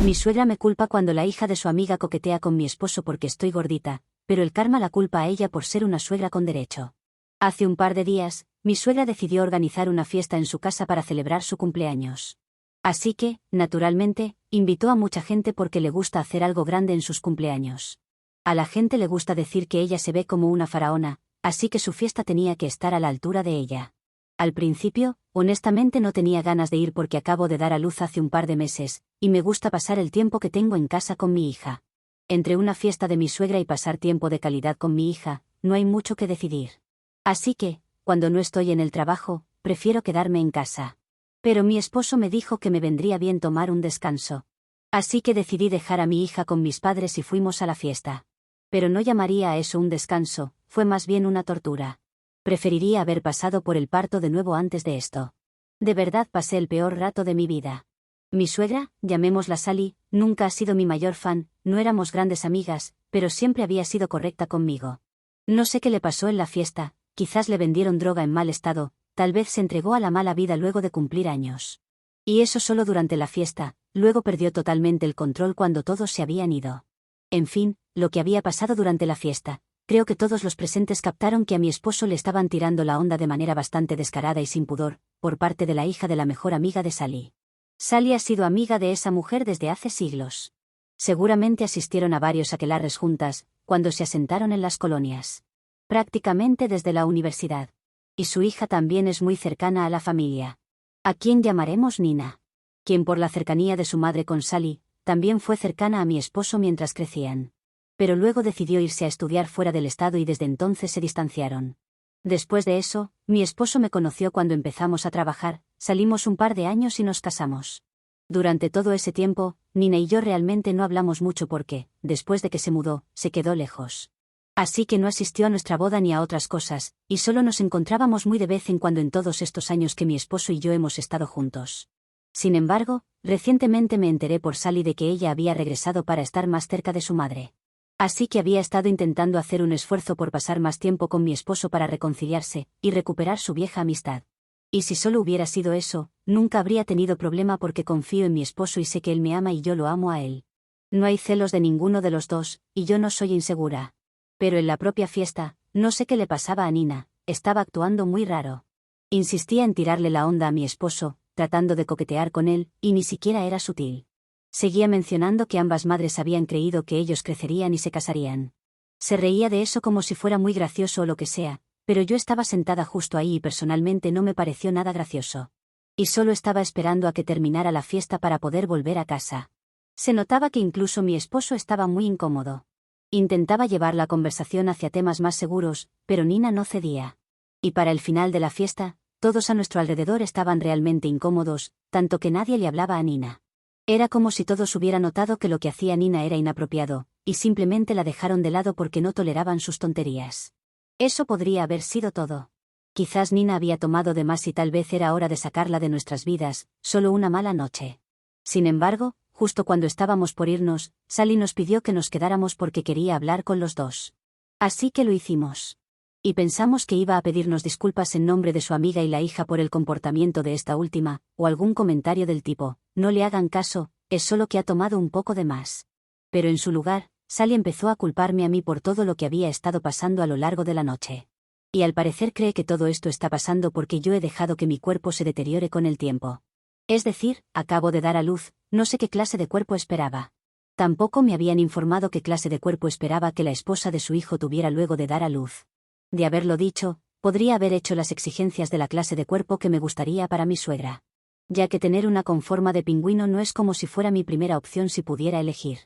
Mi suegra me culpa cuando la hija de su amiga coquetea con mi esposo porque estoy gordita, pero el karma la culpa a ella por ser una suegra con derecho. Hace un par de días, mi suegra decidió organizar una fiesta en su casa para celebrar su cumpleaños. Así que, naturalmente, invitó a mucha gente porque le gusta hacer algo grande en sus cumpleaños. A la gente le gusta decir que ella se ve como una faraona, así que su fiesta tenía que estar a la altura de ella. Al principio, honestamente no tenía ganas de ir porque acabo de dar a luz hace un par de meses, y me gusta pasar el tiempo que tengo en casa con mi hija. Entre una fiesta de mi suegra y pasar tiempo de calidad con mi hija, no hay mucho que decidir. Así que, cuando no estoy en el trabajo, prefiero quedarme en casa. Pero mi esposo me dijo que me vendría bien tomar un descanso. Así que decidí dejar a mi hija con mis padres y fuimos a la fiesta. Pero no llamaría a eso un descanso, fue más bien una tortura. Preferiría haber pasado por el parto de nuevo antes de esto. De verdad pasé el peor rato de mi vida. Mi suegra, llamémosla Sally, nunca ha sido mi mayor fan, no éramos grandes amigas, pero siempre había sido correcta conmigo. No sé qué le pasó en la fiesta, quizás le vendieron droga en mal estado, tal vez se entregó a la mala vida luego de cumplir años. Y eso solo durante la fiesta, luego perdió totalmente el control cuando todos se habían ido. En fin, lo que había pasado durante la fiesta. Creo que todos los presentes captaron que a mi esposo le estaban tirando la onda de manera bastante descarada y sin pudor, por parte de la hija de la mejor amiga de Sally. Sally ha sido amiga de esa mujer desde hace siglos. Seguramente asistieron a varios aquelarres juntas, cuando se asentaron en las colonias. Prácticamente desde la universidad. Y su hija también es muy cercana a la familia. ¿A quién llamaremos Nina? Quien por la cercanía de su madre con Sally, también fue cercana a mi esposo mientras crecían. Pero luego decidió irse a estudiar fuera del estado y desde entonces se distanciaron. Después de eso, mi esposo me conoció cuando empezamos a trabajar, salimos un par de años y nos casamos. Durante todo ese tiempo, Nina y yo realmente no hablamos mucho porque, después de que se mudó, se quedó lejos. Así que no asistió a nuestra boda ni a otras cosas, y solo nos encontrábamos muy de vez en cuando en todos estos años que mi esposo y yo hemos estado juntos. Sin embargo, recientemente me enteré por Sally de que ella había regresado para estar más cerca de su madre. Así que había estado intentando hacer un esfuerzo por pasar más tiempo con mi esposo para reconciliarse y recuperar su vieja amistad. Y si solo hubiera sido eso, nunca habría tenido problema porque confío en mi esposo y sé que él me ama y yo lo amo a él. No hay celos de ninguno de los dos, y yo no soy insegura. Pero en la propia fiesta, no sé qué le pasaba a Nina, estaba actuando muy raro. Insistía en tirarle la onda a mi esposo, tratando de coquetear con él, y ni siquiera era sutil. Seguía mencionando que ambas madres habían creído que ellos crecerían y se casarían. Se reía de eso como si fuera muy gracioso o lo que sea, pero yo estaba sentada justo ahí y personalmente no me pareció nada gracioso. Y solo estaba esperando a que terminara la fiesta para poder volver a casa. Se notaba que incluso mi esposo estaba muy incómodo. Intentaba llevar la conversación hacia temas más seguros, pero Nina no cedía. Y para el final de la fiesta, todos a nuestro alrededor estaban realmente incómodos, tanto que nadie le hablaba a Nina. Era como si todos hubieran notado que lo que hacía Nina era inapropiado, y simplemente la dejaron de lado porque no toleraban sus tonterías. Eso podría haber sido todo. Quizás Nina había tomado de más y tal vez era hora de sacarla de nuestras vidas, solo una mala noche. Sin embargo, justo cuando estábamos por irnos, Sally nos pidió que nos quedáramos porque quería hablar con los dos. Así que lo hicimos. Y pensamos que iba a pedirnos disculpas en nombre de su amiga y la hija por el comportamiento de esta última, o algún comentario del tipo, no le hagan caso, es solo que ha tomado un poco de más. Pero en su lugar, Sally empezó a culparme a mí por todo lo que había estado pasando a lo largo de la noche. Y al parecer cree que todo esto está pasando porque yo he dejado que mi cuerpo se deteriore con el tiempo. Es decir, acabo de dar a luz, no sé qué clase de cuerpo esperaba. Tampoco me habían informado qué clase de cuerpo esperaba que la esposa de su hijo tuviera luego de dar a luz. De haberlo dicho, podría haber hecho las exigencias de la clase de cuerpo que me gustaría para mi suegra. Ya que tener una con forma de pingüino no es como si fuera mi primera opción si pudiera elegir.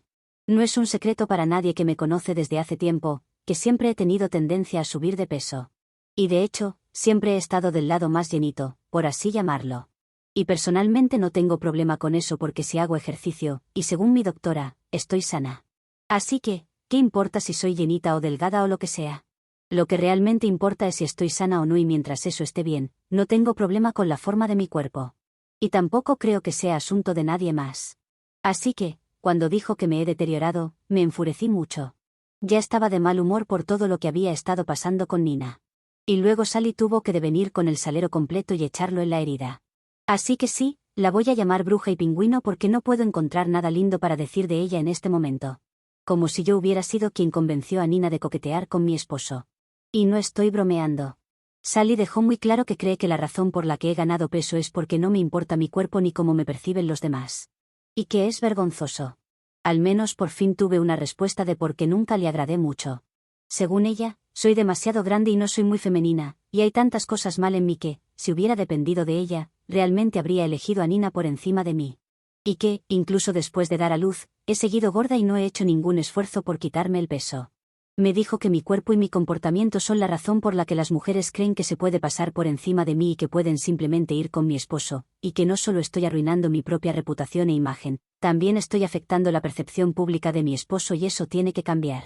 No es un secreto para nadie que me conoce desde hace tiempo, que siempre he tenido tendencia a subir de peso. Y de hecho, siempre he estado del lado más llenito, por así llamarlo. Y personalmente no tengo problema con eso porque si hago ejercicio, y según mi doctora, estoy sana. Así que, ¿qué importa si soy llenita o delgada o lo que sea? Lo que realmente importa es si estoy sana o no y mientras eso esté bien, no tengo problema con la forma de mi cuerpo. Y tampoco creo que sea asunto de nadie más. Así que, cuando dijo que me he deteriorado, me enfurecí mucho. Ya estaba de mal humor por todo lo que había estado pasando con Nina. Y luego Sally tuvo que devenir con el salero completo y echarlo en la herida. Así que sí, La voy a llamar bruja y pingüino porque no puedo encontrar nada lindo para decir de ella en este momento. Como si yo hubiera sido quien convenció a Nina de coquetear con mi esposo. Y no estoy bromeando. Sally dejó muy claro que cree que la razón por la que he ganado peso es porque no me importa mi cuerpo ni cómo me perciben los demás. Y que es vergonzoso. Al menos por fin tuve una respuesta de por qué nunca le agradé mucho. Según ella, soy demasiado grande y no soy muy femenina, y hay tantas cosas mal en mí que, si hubiera dependido de ella, realmente habría elegido a Nina por encima de mí. Y que, incluso después de dar a luz, he seguido gorda y no he hecho ningún esfuerzo por quitarme el peso. Me dijo que mi cuerpo y mi comportamiento son la razón por la que las mujeres creen que se puede pasar por encima de mí y que pueden simplemente ir con mi esposo, y que no solo estoy arruinando mi propia reputación e imagen, también estoy afectando la percepción pública de mi esposo y eso tiene que cambiar.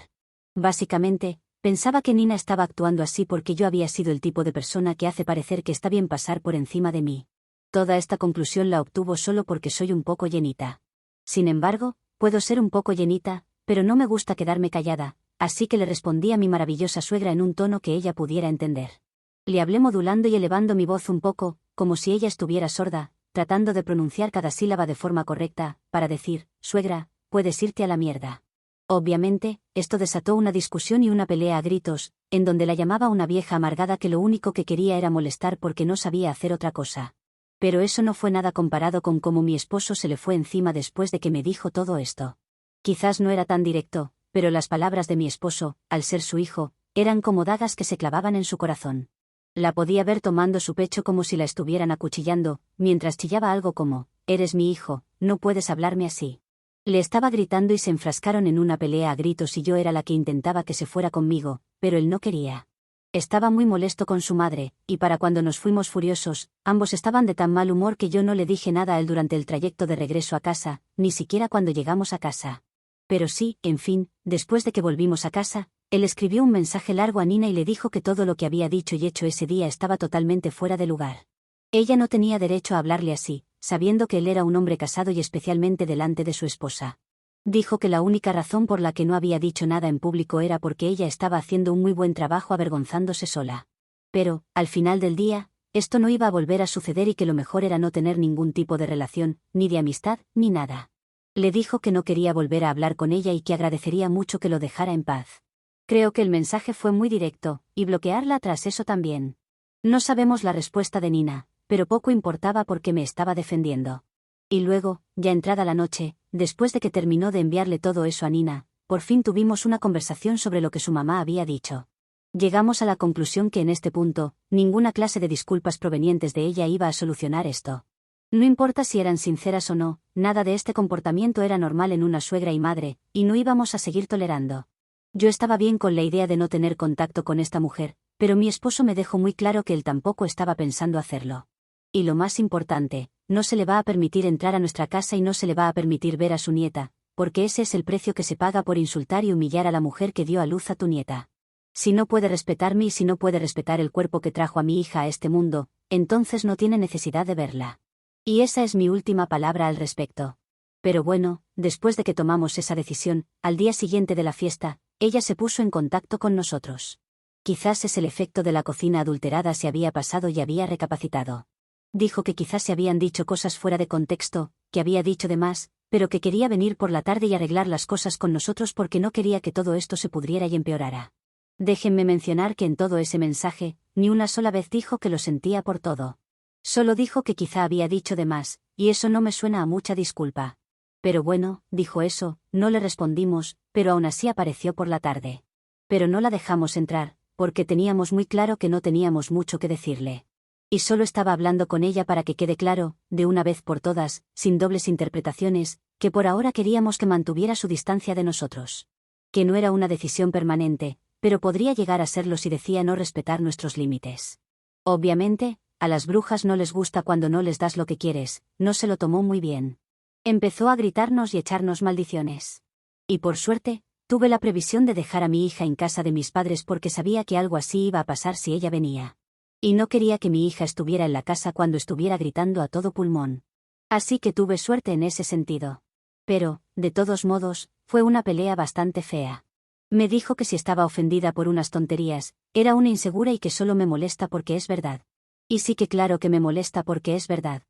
Básicamente, pensaba que Nina estaba actuando así porque yo había sido el tipo de persona que hace parecer que está bien pasar por encima de mí. Toda esta conclusión la obtuvo solo porque soy un poco llenita. Sin embargo, puedo ser un poco llenita, pero no me gusta quedarme callada, así que le respondí a mi maravillosa suegra en un tono que ella pudiera entender. Le hablé modulando y elevando mi voz un poco, como si ella estuviera sorda, tratando de pronunciar cada sílaba de forma correcta, para decir, suegra, puedes irte a la mierda. Obviamente, esto desató una discusión y una pelea a gritos, en donde la llamaba una vieja amargada que lo único que quería era molestar porque no sabía hacer otra cosa. Pero eso no fue nada comparado con cómo mi esposo se le fue encima después de que me dijo todo esto. Quizás no era tan directo, pero las palabras de mi esposo, al ser su hijo, eran como dagas que se clavaban en su corazón. La podía ver tomando su pecho como si la estuvieran acuchillando, mientras chillaba algo como, eres mi hijo, no puedes hablarme así. Le estaba gritando y se enfrascaron en una pelea a gritos y yo era la que intentaba que se fuera conmigo, pero él no quería. Estaba muy molesto con su madre, y para cuando nos fuimos furiosos, ambos estaban de tan mal humor que yo no le dije nada a él durante el trayecto de regreso a casa, ni siquiera cuando llegamos a casa. Pero sí, en fin, después de que volvimos a casa, él escribió un mensaje largo a Nina y le dijo que todo lo que había dicho y hecho ese día estaba totalmente fuera de lugar. Ella no tenía derecho a hablarle así, sabiendo que él era un hombre casado y especialmente delante de su esposa. Dijo que la única razón por la que no había dicho nada en público era porque ella estaba haciendo un muy buen trabajo avergonzándose sola. Pero, al final del día, esto no iba a volver a suceder y que lo mejor era no tener ningún tipo de relación, ni de amistad, ni nada. Le dijo que no quería volver a hablar con ella y que agradecería mucho que lo dejara en paz. Creo que el mensaje fue muy directo, y bloquearla tras eso también. No sabemos la respuesta de Nina, pero poco importaba porque me estaba defendiendo. Y luego, ya entrada la noche, después de que terminó de enviarle todo eso a Nina, por fin tuvimos una conversación sobre lo que su mamá había dicho. Llegamos a la conclusión que en este punto, ninguna clase de disculpas provenientes de ella iba a solucionar esto. No importa si eran sinceras o no, nada de este comportamiento era normal en una suegra y madre, y no íbamos a seguir tolerando. Yo estaba bien con la idea de no tener contacto con esta mujer, pero mi esposo me dejó muy claro que él tampoco estaba pensando hacerlo. Y lo más importante, no se le va a permitir entrar a nuestra casa y no se le va a permitir ver a su nieta, porque ese es el precio que se paga por insultar y humillar a la mujer que dio a luz a tu nieta. Si no puede respetarme y si no puede respetar el cuerpo que trajo a mi hija a este mundo, entonces no tiene necesidad de verla. Y esa es mi última palabra al respecto. Pero bueno, después de que tomamos esa decisión, al día siguiente de la fiesta, ella se puso en contacto con nosotros. Quizás es el efecto de la cocina adulterada se había pasado y había recapacitado. Dijo que quizás se habían dicho cosas fuera de contexto, que había dicho de más, pero que quería venir por la tarde y arreglar las cosas con nosotros porque no quería que todo esto se pudriera y empeorara. Déjenme mencionar que en todo ese mensaje, ni una sola vez dijo que lo sentía por todo. Solo dijo que quizá había dicho de más, y eso no me suena a mucha disculpa. Pero bueno, dijo eso, no le respondimos, pero aún así apareció por la tarde. Pero no la dejamos entrar, porque teníamos muy claro que no teníamos mucho que decirle. Y solo estaba hablando con ella para que quede claro, de una vez por todas, sin dobles interpretaciones, que por ahora queríamos que mantuviera su distancia de nosotros. Que no era una decisión permanente, pero podría llegar a serlo si decía no respetar nuestros límites. Obviamente, a las brujas no les gusta cuando no les das lo que quieres, no se lo tomó muy bien. Empezó a gritarnos y echarnos maldiciones. Y por suerte, tuve la previsión de dejar a mi hija en casa de mis padres porque sabía que algo así iba a pasar si ella venía. Y no quería que mi hija estuviera en la casa cuando estuviera gritando a todo pulmón. Así que tuve suerte en ese sentido. Pero, de todos modos, fue una pelea bastante fea. Me dijo que si estaba ofendida por unas tonterías, era una insegura y que solo me molesta porque es verdad. Y sí que claro que me molesta porque es verdad.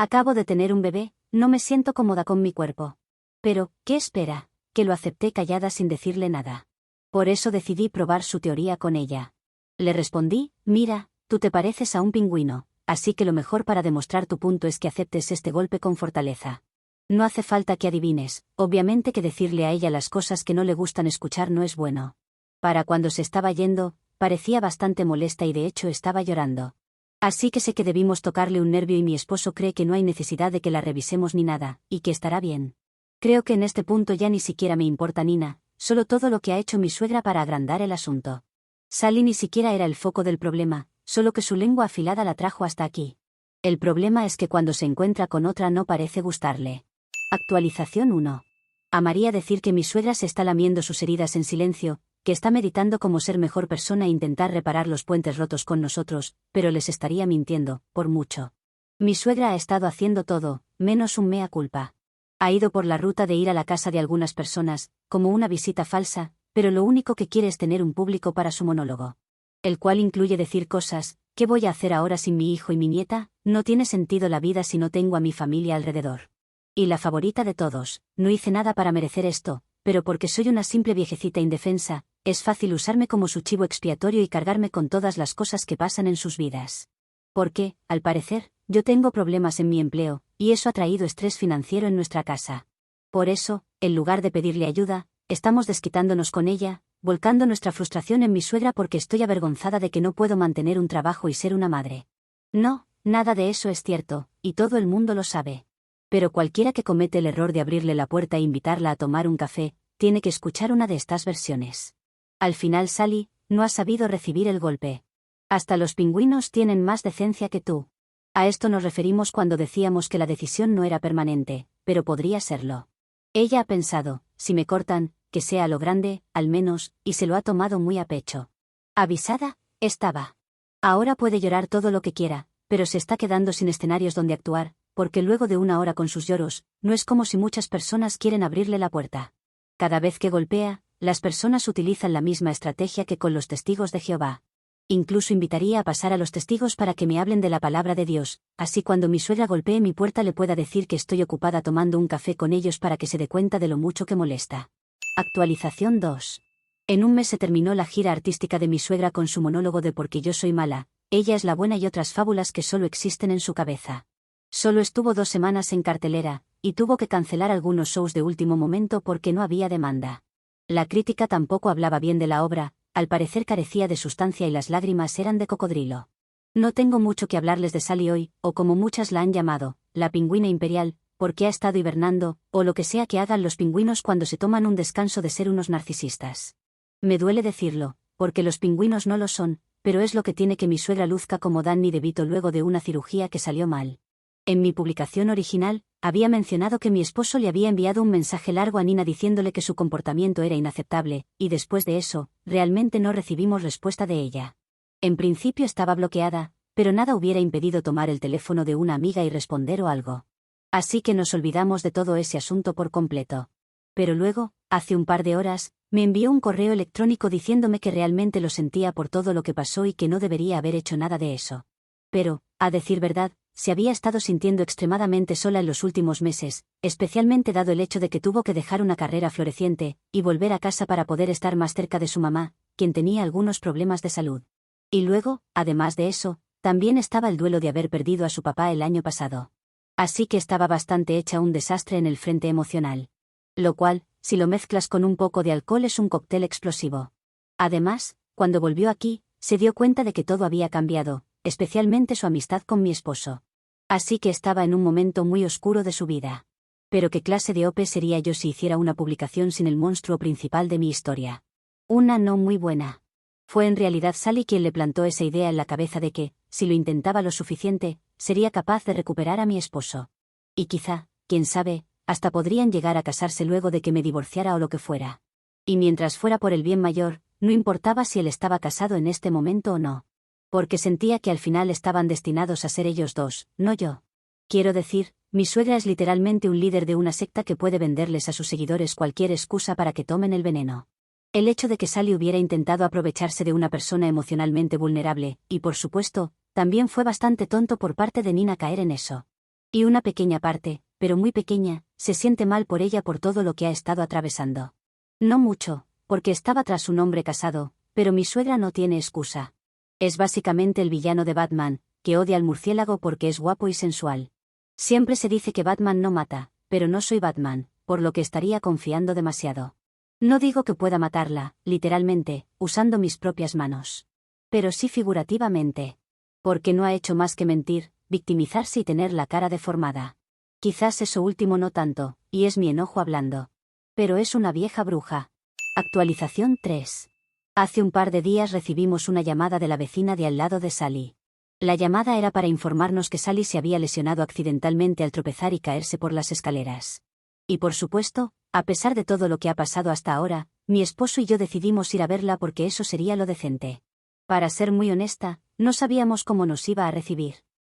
Acabo de tener un bebé, no me siento cómoda con mi cuerpo. Pero, ¿qué espera? Que lo acepté callada sin decirle nada. Por eso decidí probar su teoría con ella. Le respondí, mira, tú te pareces a un pingüino, así que lo mejor para demostrar tu punto es que aceptes este golpe con fortaleza. No hace falta que adivines, obviamente que decirle a ella las cosas que no le gustan escuchar no es bueno. Para cuando se estaba yendo, parecía bastante molesta y de hecho estaba llorando. Así que sé que debimos tocarle un nervio y mi esposo cree que no hay necesidad de que la revisemos ni nada, y que estará bien. Creo que en este punto ya ni siquiera me importa Nina, solo todo lo que ha hecho mi suegra para agrandar el asunto. Sally ni siquiera era el foco del problema, solo que su lengua afilada la trajo hasta aquí. El problema es que cuando se encuentra con otra no parece gustarle. Actualización 1. Amaría decir que mi suegra se está lamiendo sus heridas en silencio, que está meditando cómo ser mejor persona e intentar reparar los puentes rotos con nosotros, pero les estaría mintiendo, por mucho. Mi suegra ha estado haciendo todo, menos un mea culpa. Ha ido por la ruta de ir a la casa de algunas personas, como una visita falsa, pero lo único que quiere es tener un público para su monólogo. El cual incluye decir cosas, ¿qué voy a hacer ahora sin mi hijo y mi nieta? No tiene sentido la vida si no tengo a mi familia alrededor. Y la favorita de todos, no hice nada para merecer esto, pero porque soy una simple viejecita indefensa, es fácil usarme como su chivo expiatorio y cargarme con todas las cosas que pasan en sus vidas. Porque, al parecer, yo tengo problemas en mi empleo, y eso ha traído estrés financiero en nuestra casa. Por eso, en lugar de pedirle ayuda, estamos desquitándonos con ella, volcando nuestra frustración en mi suegra porque estoy avergonzada de que no puedo mantener un trabajo y ser una madre. No, nada de eso es cierto, y todo el mundo lo sabe. Pero cualquiera que comete el error de abrirle la puerta e invitarla a tomar un café, tiene que escuchar una de estas versiones. Al final Sally, no has sabido recibir el golpe. Hasta los pingüinos tienen más decencia que tú. A esto nos referimos cuando decíamos que la decisión no era permanente, pero podría serlo. Ella ha pensado, si me cortan, que sea a lo grande, al menos, y se lo ha tomado muy a pecho. Avisada, estaba. Ahora puede llorar todo lo que quiera, pero se está quedando sin escenarios donde actuar, porque luego de una hora con sus lloros, no es como si muchas personas quieren abrirle la puerta. Cada vez que golpea, las personas utilizan la misma estrategia que con los testigos de Jehová. Incluso invitaría a pasar a los testigos para que me hablen de la palabra de Dios, así cuando mi suegra golpee mi puerta le pueda decir que estoy ocupada tomando un café con ellos para que se dé cuenta de lo mucho que molesta. Actualización 2. En un mes se terminó la gira artística de mi suegra con su monólogo de Porque yo soy mala, ella es la buena y otras fábulas que solo existen en su cabeza. Solo estuvo 2 semanas en cartelera, y tuvo que cancelar algunos shows de último momento porque no había demanda. La crítica tampoco hablaba bien de la obra, al parecer carecía de sustancia y las lágrimas eran de cocodrilo. No tengo mucho que hablarles de Sally hoy, o como muchas la han llamado, la pingüina imperial, porque ha estado hibernando, o lo que sea que hagan los pingüinos cuando se toman un descanso de ser unos narcisistas. Me duele decirlo, porque los pingüinos no lo son, pero es lo que tiene que mi suegra luzca como Danny DeVito luego de una cirugía que salió mal. En mi publicación original, había mencionado que mi esposo le había enviado un mensaje largo a Nina diciéndole que su comportamiento era inaceptable, y después de eso, realmente no recibimos respuesta de ella. En principio estaba bloqueada, pero nada hubiera impedido tomar el teléfono de una amiga y responder o algo. Así que nos olvidamos de todo ese asunto por completo. Pero luego, hace un par de horas, me envió un correo electrónico diciéndome que realmente lo sentía por todo lo que pasó y que no debería haber hecho nada de eso. Pero, a decir verdad, se había estado sintiendo extremadamente sola en los últimos meses, especialmente dado el hecho de que tuvo que dejar una carrera floreciente, y volver a casa para poder estar más cerca de su mamá, quien tenía algunos problemas de salud. Y luego, además de eso, también estaba el duelo de haber perdido a su papá el año pasado. Así que estaba bastante hecha un desastre en el frente emocional. Lo cual, si lo mezclas con un poco de alcohol es un cóctel explosivo. Además, cuando volvió aquí, se dio cuenta de que todo había cambiado, especialmente su amistad con mi esposo. Así que estaba en un momento muy oscuro de su vida. Pero ¿qué clase de OP sería yo si hiciera una publicación sin el monstruo principal de mi historia? Una no muy buena. Fue en realidad Sally quien le plantó esa idea en la cabeza de que, si lo intentaba lo suficiente, sería capaz de recuperar a mi esposo. Y quizá, quién sabe, hasta podrían llegar a casarse luego de que me divorciara o lo que fuera. Y mientras fuera por el bien mayor, no importaba si él estaba casado en este momento o no. Porque sentía que al final estaban destinados a ser ellos dos, no yo. Quiero decir, mi suegra es literalmente un líder de una secta que puede venderles a sus seguidores cualquier excusa para que tomen el veneno. El hecho de que Sally hubiera intentado aprovecharse de una persona emocionalmente vulnerable, y por supuesto, también fue bastante tonto por parte de Nina caer en eso. Y una pequeña parte, pero muy pequeña, se siente mal por ella por todo lo que ha estado atravesando. No mucho, porque estaba tras un hombre casado, pero mi suegra no tiene excusa. Es básicamente el villano de Batman, que odia al murciélago porque es guapo y sensual. Siempre se dice que Batman no mata, pero no soy Batman, por lo que estaría confiando demasiado. No digo que pueda matarla, literalmente, usando mis propias manos. Pero sí figurativamente. Porque no ha hecho más que mentir, victimizarse y tener la cara deformada. Quizás eso último no tanto, y es mi enojo hablando. Pero es una vieja bruja. Actualización 3. Hace un par de días recibimos una llamada de la vecina de al lado de Sally. La llamada era para informarnos que Sally se había lesionado accidentalmente al tropezar y caerse por las escaleras. Y por supuesto, a pesar de todo lo que ha pasado hasta ahora, mi esposo y yo decidimos ir a verla porque eso sería lo decente. Para ser muy honesta, no sabíamos cómo nos iba a recibir.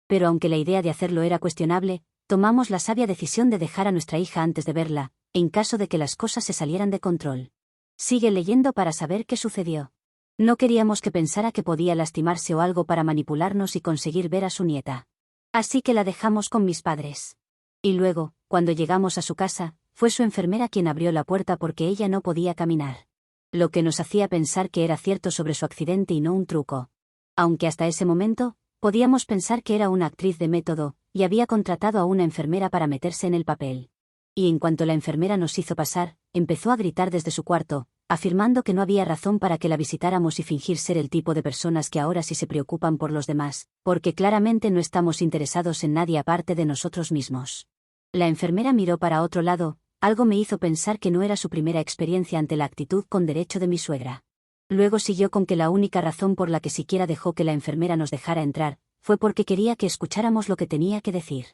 Pero aunque la idea de hacerlo era cuestionable, tomamos la sabia decisión de dejar a nuestra hija antes de verla, en caso de que las cosas se salieran de control. Sigue leyendo para saber qué sucedió. No queríamos que pensara que podía lastimarse o algo para manipularnos y conseguir ver a su nieta. Así que la dejamos con mis padres. Y luego, cuando llegamos a su casa, fue su enfermera quien abrió la puerta porque ella no podía caminar. Lo que nos hacía pensar que era cierto sobre su accidente y no un truco. Aunque hasta ese momento, podíamos pensar que era una actriz de método, y había contratado a una enfermera para meterse en el papel. Y en cuanto la enfermera nos hizo pasar, empezó a gritar desde su cuarto, afirmando que no había razón para que la visitáramos y fingir ser el tipo de personas que ahora sí se preocupan por los demás, porque claramente no estamos interesados en nadie aparte de nosotros mismos. La enfermera miró para otro lado, algo me hizo pensar que no era su primera experiencia ante la actitud con derecho de mi suegra. Luego siguió con que la única razón por la que siquiera dejó que la enfermera nos dejara entrar, fue porque quería que escucháramos lo que tenía que decir.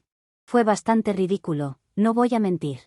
Fue bastante ridículo, no voy a mentir.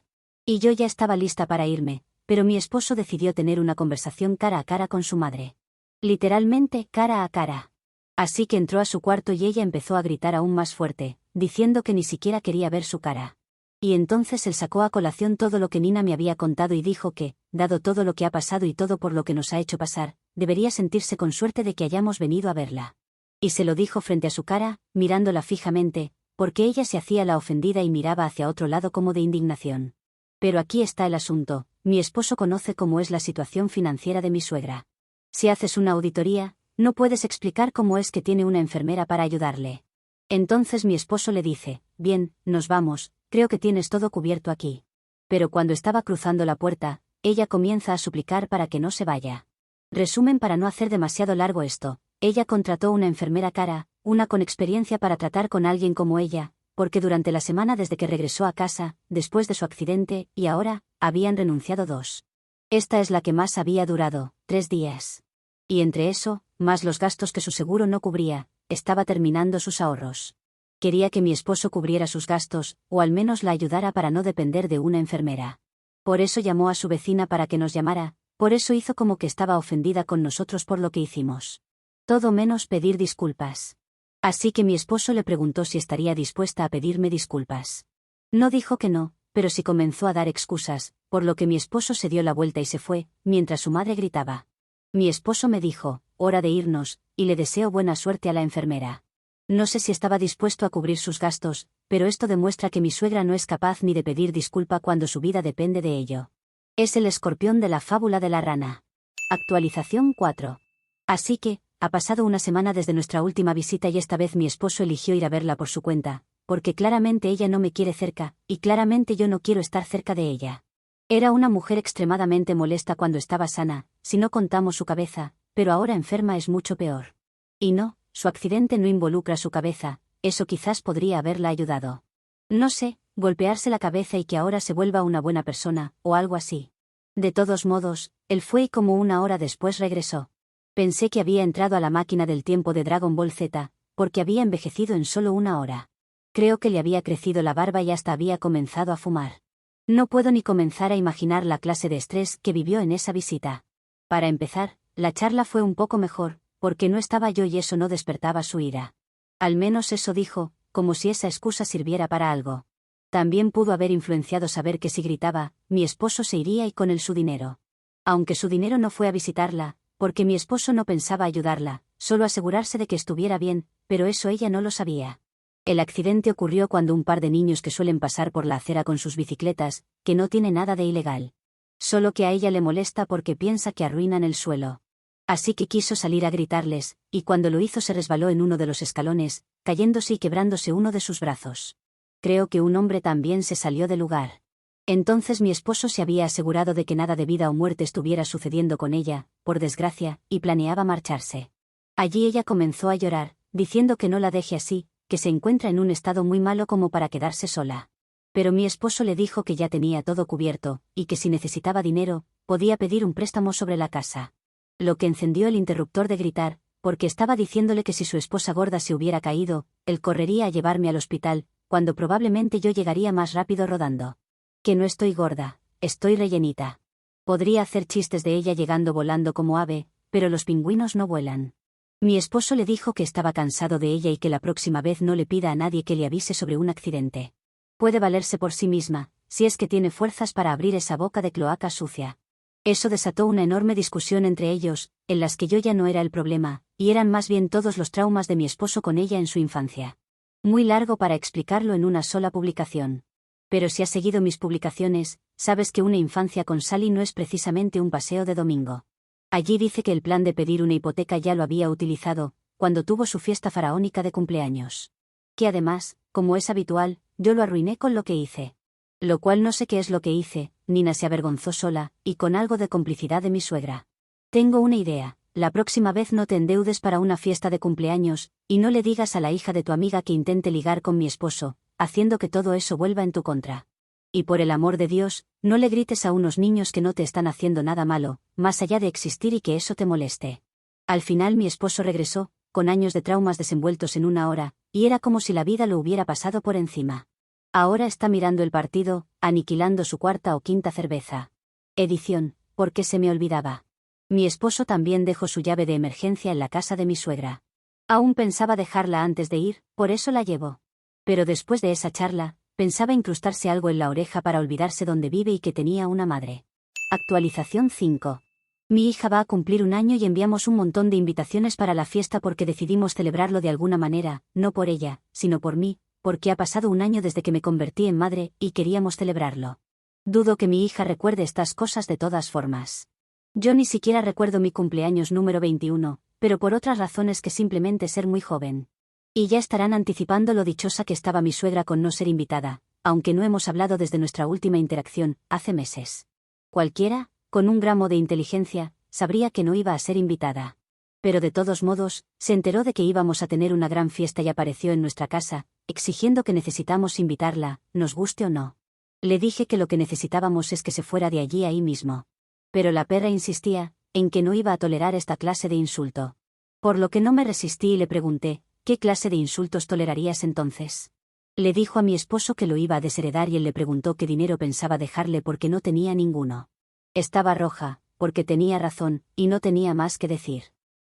Y yo ya estaba lista para irme, pero mi esposo decidió tener una conversación cara a cara con su madre. Literalmente, cara a cara. Así que entró a su cuarto y ella empezó a gritar aún más fuerte, diciendo que ni siquiera quería ver su cara. Y entonces él sacó a colación todo lo que Nina me había contado y dijo que, dado todo lo que ha pasado y todo por lo que nos ha hecho pasar, debería sentirse con suerte de que hayamos venido a verla. Y se lo dijo frente a su cara, mirándola fijamente, porque ella se hacía la ofendida y miraba hacia otro lado como de indignación. Pero aquí está el asunto, mi esposo conoce cómo es la situación financiera de mi suegra. Si haces una auditoría, no puedes explicar cómo es que tiene una enfermera para ayudarle. Entonces mi esposo le dice, bien, nos vamos, creo que tienes todo cubierto aquí. Pero cuando estaba cruzando la puerta, ella comienza a suplicar para que no se vaya. Resumen para no hacer demasiado largo esto, ella contrató una enfermera cara, una con experiencia para tratar con alguien como ella, porque durante la semana desde que regresó a casa, después de su accidente, y ahora, habían renunciado 2. Esta es la que más había durado, 3 días. Y entre eso, más los gastos que su seguro no cubría, estaba terminando sus ahorros. Quería que mi esposo cubriera sus gastos, o al menos la ayudara para no depender de una enfermera. Por eso llamó a su vecina para que nos llamara, por eso hizo como que estaba ofendida con nosotros por lo que hicimos. Todo menos pedir disculpas. Así que mi esposo le preguntó si estaría dispuesta a pedirme disculpas. No dijo que no, pero sí comenzó a dar excusas, por lo que mi esposo se dio la vuelta y se fue, mientras su madre gritaba. Mi esposo me dijo, hora de irnos, y le deseo buena suerte a la enfermera. No sé si estaba dispuesto a cubrir sus gastos, pero esto demuestra que mi suegra no es capaz ni de pedir disculpa cuando su vida depende de ello. Es el escorpión de la fábula de la rana. Actualización 4. Así que, ha pasado una semana desde nuestra última visita y esta vez mi esposo eligió ir a verla por su cuenta, porque claramente ella no me quiere cerca, y claramente yo no quiero estar cerca de ella. Era una mujer extremadamente molesta cuando estaba sana, si no contamos su cabeza, pero ahora enferma es mucho peor. Y no, su accidente no involucra su cabeza, eso quizás podría haberla ayudado. No sé, golpearse la cabeza y que ahora se vuelva una buena persona, o algo así. De todos modos, él fue y como una hora después regresó. Pensé que había entrado a la máquina del tiempo de Dragon Ball Z, porque había envejecido en solo una hora. Creo que le había crecido la barba y hasta había comenzado a fumar. No puedo ni comenzar a imaginar la clase de estrés que vivió en esa visita. Para empezar, la charla fue un poco mejor, porque no estaba yo y eso no despertaba su ira. Al menos eso dijo, como si esa excusa sirviera para algo. También pudo haber influenciado saber que si gritaba, mi esposo se iría y con él su dinero. Aunque su dinero no fue a visitarla, porque mi esposo no pensaba ayudarla, solo asegurarse de que estuviera bien, pero eso ella no lo sabía. El accidente ocurrió cuando un par de niños que suelen pasar por la acera con sus bicicletas, que no tiene nada de ilegal. Solo que a ella le molesta porque piensa que arruinan el suelo. Así que quiso salir a gritarles, y cuando lo hizo se resbaló en uno de los escalones, cayéndose y quebrándose uno de sus brazos. Creo que un hombre también se salió del lugar. Entonces mi esposo se había asegurado de que nada de vida o muerte estuviera sucediendo con ella, por desgracia, y planeaba marcharse. Allí ella comenzó a llorar, diciendo que no la deje así, que se encuentra en un estado muy malo como para quedarse sola. Pero mi esposo le dijo que ya tenía todo cubierto, y que si necesitaba dinero, podía pedir un préstamo sobre la casa. Lo que encendió el interruptor de gritar, porque estaba diciéndole que si su esposa gorda se hubiera caído, él correría a llevarme al hospital, cuando probablemente yo llegaría más rápido rodando. Que no estoy gorda, estoy rellenita. Podría hacer chistes de ella llegando volando como ave, pero los pingüinos no vuelan. Mi esposo le dijo que estaba cansado de ella y que la próxima vez no le pida a nadie que le avise sobre un accidente. Puede valerse por sí misma, si es que tiene fuerzas para abrir esa boca de cloaca sucia. Eso desató una enorme discusión entre ellos, en las que yo ya no era el problema, y eran más bien todos los traumas de mi esposo con ella en su infancia. Muy largo para explicarlo en una sola publicación. Pero si has seguido mis publicaciones, sabes que una infancia con Sally no es precisamente un paseo de domingo. Allí dice que el plan de pedir una hipoteca ya lo había utilizado, cuando tuvo su fiesta faraónica de cumpleaños. Que además, como es habitual, yo lo arruiné con lo que hice. Lo cual no sé qué es lo que hice. Nina se avergonzó sola, y con algo de complicidad de mi suegra. Tengo una idea, la próxima vez no te endeudes para una fiesta de cumpleaños, y no le digas a la hija de tu amiga que intente ligar con mi esposo, haciendo que todo eso vuelva en tu contra. Y por el amor de Dios, no le grites a unos niños que no te están haciendo nada malo, más allá de existir y que eso te moleste. Al final mi esposo regresó, con años de traumas desenvueltos en una hora, y era como si la vida lo hubiera pasado por encima. Ahora está mirando el partido, aniquilando su cuarta o quinta cerveza. Edición, porque se me olvidaba. Mi esposo también dejó su llave de emergencia en la casa de mi suegra. Aún pensaba dejarla antes de ir, por eso la llevo. Pero después de esa charla, pensaba incrustarse algo en la oreja para olvidarse dónde vive y que tenía una madre. Actualización 5. Mi hija va a cumplir un año y enviamos un montón de invitaciones para la fiesta porque decidimos celebrarlo de alguna manera, no por ella, sino por mí, porque ha pasado un año desde que me convertí en madre y queríamos celebrarlo. Dudo que mi hija recuerde estas cosas de todas formas. Yo ni siquiera recuerdo mi cumpleaños número 21, pero por otras razones que simplemente ser muy joven. Y ya estarán anticipando lo dichosa que estaba mi suegra con no ser invitada, aunque no hemos hablado desde nuestra última interacción, hace meses. Cualquiera, con un gramo de inteligencia, sabría que no iba a ser invitada. Pero de todos modos, se enteró de que íbamos a tener una gran fiesta y apareció en nuestra casa, exigiendo que necesitamos invitarla, nos guste o no. Le dije que lo que necesitábamos es que se fuera de allí ahí mismo. Pero la perra insistía, en que no iba a tolerar esta clase de insulto. Por lo que no me resistí y le pregunté, ¿qué clase de insultos tolerarías entonces? Le dijo a mi esposo que lo iba a desheredar y él le preguntó qué dinero pensaba dejarle porque no tenía ninguno. Estaba roja, porque tenía razón, y no tenía más que decir.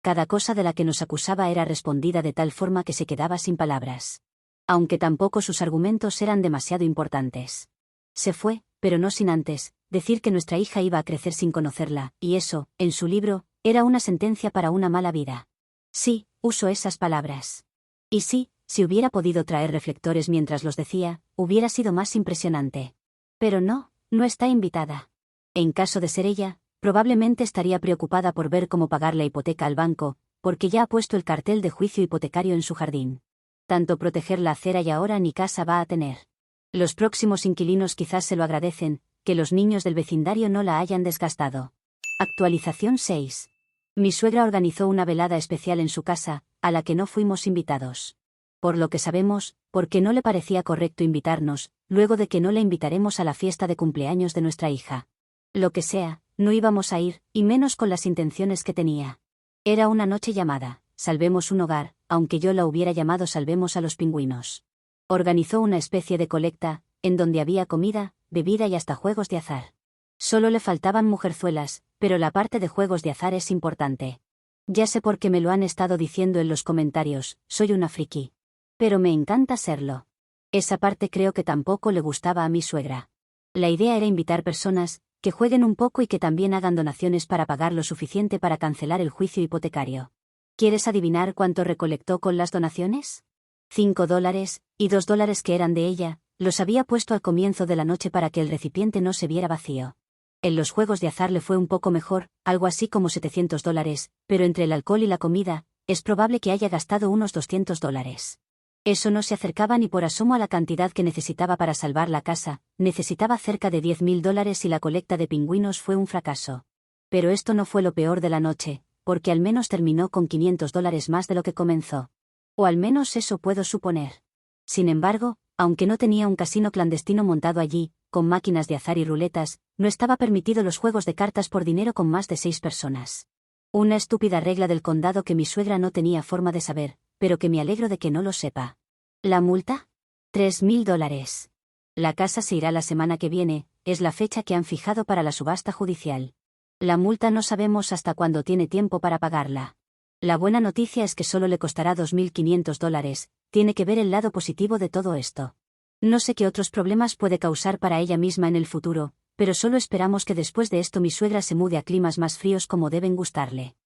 Cada cosa de la que nos acusaba era respondida de tal forma que se quedaba sin palabras. Aunque tampoco sus argumentos eran demasiado importantes. Se fue, pero no sin antes, decir que nuestra hija iba a crecer sin conocerla, y eso, en su libro, era una sentencia para una mala vida. Sí, usó esas palabras. Y sí, si hubiera podido traer reflectores mientras los decía, hubiera sido más impresionante. Pero no, no está invitada. En caso de ser ella, probablemente estaría preocupada por ver cómo pagar la hipoteca al banco, porque ya ha puesto el cartel de juicio hipotecario en su jardín. Tanto proteger la acera y ahora ni casa va a tener. Los próximos inquilinos quizás se lo agradecen, que los niños del vecindario no la hayan desgastado. Actualización 6. Mi suegra organizó una velada especial en su casa, a la que no fuimos invitados. Por lo que sabemos, porque no le parecía correcto invitarnos, luego de que no le invitaremos a la fiesta de cumpleaños de nuestra hija. Lo que sea, no íbamos a ir, y menos con las intenciones que tenía. Era una noche llamada, Salvemos un hogar, aunque yo la hubiera llamado Salvemos a los pingüinos. Organizó una especie de colecta, en donde había comida, bebida y hasta juegos de azar. Solo le faltaban mujerzuelas, pero la parte de juegos de azar es importante. Ya sé por qué me lo han estado diciendo en los comentarios, soy una friki. Pero me encanta serlo. Esa parte creo que tampoco le gustaba a mi suegra. La idea era invitar personas, que jueguen un poco y que también hagan donaciones para pagar lo suficiente para cancelar el juicio hipotecario. ¿Quieres adivinar cuánto recolectó con las donaciones? $5, y $2 que eran de ella, los había puesto al comienzo de la noche para que el recipiente no se viera vacío. En los juegos de azar le fue un poco mejor, algo así como $700, pero entre el alcohol y la comida, es probable que haya gastado unos $200. Eso no se acercaba ni por asomo a la cantidad que necesitaba para salvar la casa, necesitaba cerca de $10.000 y la colecta de pingüinos fue un fracaso. Pero esto no fue lo peor de la noche, porque al menos terminó con $500 más de lo que comenzó. O al menos eso puedo suponer. Sin embargo, aunque no tenía un casino clandestino montado allí, con máquinas de azar y ruletas, no estaba permitido los juegos de cartas por dinero con más de 6 personas. Una estúpida regla del condado que mi suegra no tenía forma de saber, pero que me alegro de que no lo sepa. ¿La multa? $3.000. La casa se irá la semana que viene, es la fecha que han fijado para la subasta judicial. La multa no sabemos hasta cuándo tiene tiempo para pagarla. La buena noticia es que solo le costará $2.500, tiene que ver el lado positivo de todo esto. No sé qué otros problemas puede causar para ella misma en el futuro, pero solo esperamos que después de esto mi suegra se mude a climas más fríos como deben gustarle.